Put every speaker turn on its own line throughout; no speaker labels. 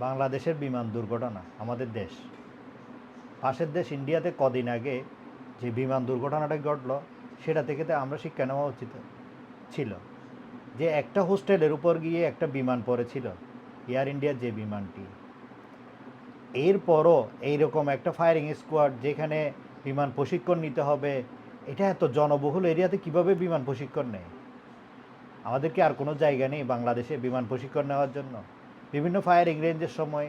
বাংলাদেশের বিমান দুর্ঘটনা আমাদের দেশ, পাশের দেশ ইন্ডিয়াতে কদিন আগে যে বিমান দুর্ঘটনাটা ঘটলো সেটা থেকে তো আমরা শিক্ষা নেওয়া উচিত ছিল। যে একটা হোস্টেলের উপর গিয়ে একটা বিমান পড়েছিল, এয়ার ইন্ডিয়ার যে বিমানটি, এরপরও এইরকম একটা ফায়ারিং স্কোয়াড যেখানে বিমান প্রশিক্ষণ নিতে হবে, এটা এত জনবহুল এরিয়াতে কিভাবে বিমান প্রশিক্ষণ নেয়? আমাদের কি আর কোনো জায়গা নেই বাংলাদেশে বিমান প্রশিক্ষণ নেওয়ার জন্য? বিভিন্ন ফায়ারিং রেঞ্জের সময়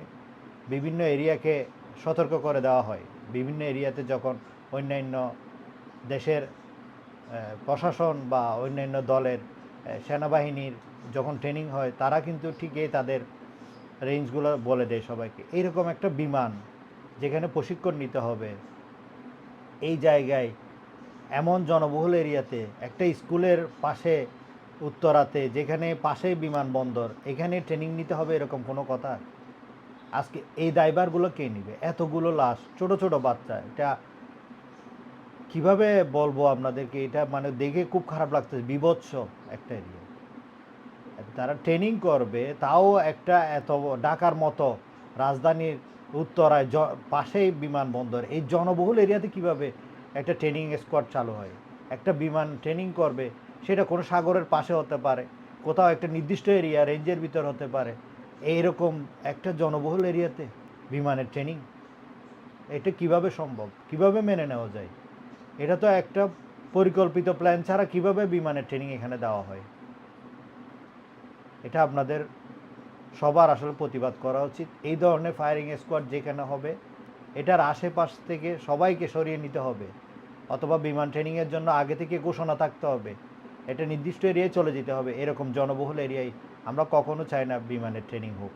বিভিন্ন এরিয়াকে সতর্ক করে দেওয়া হয়। বিভিন্ন এরিয়াতে যখন অন্যান্য দেশের প্রশাসন বা অন্যান্য দলের সেনাবাহিনীর যখন ট্রেনিং হয়, তারা কিন্তু ঠিকই তাদের রেঞ্জগুলো বলে দেয় সবাইকে। এইরকম একটা বিমান যেখানে প্রশিক্ষণ নিতে হবে, এই জায়গায় এমন জনবহুল এরিয়াতে একটা স্কুলের পাশে উত্তরাতে, যেখানে পাশেই বিমানবন্দর, এখানে ট্রেনিং নিতে হবে, এরকম কোনো কথা? আজকে এই দায়ভারগুলো কে নেবে? এতগুলো লাশ, ছোট ছোট বাচ্চা, এটা কিভাবে বলবো আপনাদেরকে? এটা মানে দেখে খুব খারাপ লাগতেছে, বিভৎস একটা এরিয়া। তারা ট্রেনিং করবে, তাও একটা এত ঢাকার মতো রাজধানীর উত্তরায় পাশেই বিমানবন্দর, এই জনবহুল এরিয়াতে কিভাবে একটা ট্রেনিং স্কোয়াড চালু হয়? একটা বিমান ট্রেনিং করবে, সেটা কোনো সাগরের পাশে হতে পারে, কোথাও একটা নির্দিষ্ট এরিয়া রেঞ্জের ভিতর হতে পারে, এইরকম একটা জনবহুল এরিয়াতে বিমানের ট্রেনিং, এটা কিভাবে সম্ভব? কিভাবে মেনে নেওয়া যায়? এটা তো একটা পরিকল্পিত প্ল্যান ছাড়া কিভাবে বিমানের ট্রেনিং এখানে দেওয়া হয়? এটা আপনাদের সবার আসলে প্রতিবাদ করা উচিত। এই ধরনের ফায়ারিং স্কোয়াড যেখানে হবে, এটার আশেপাশ থেকে সবাইকে সরিয়ে নিতে হবে, অথবা বিমান ট্রেনিংয়ের জন্য আগে থেকে ঘোষণা থাকতে হবে, এটা নির্দিষ্ট এরিয়ায় চলে যেতে হবে। এরকম জনবহুল এরিয়ায় আমরা কখনো চাই না বিমানের ট্রেনিং হোক।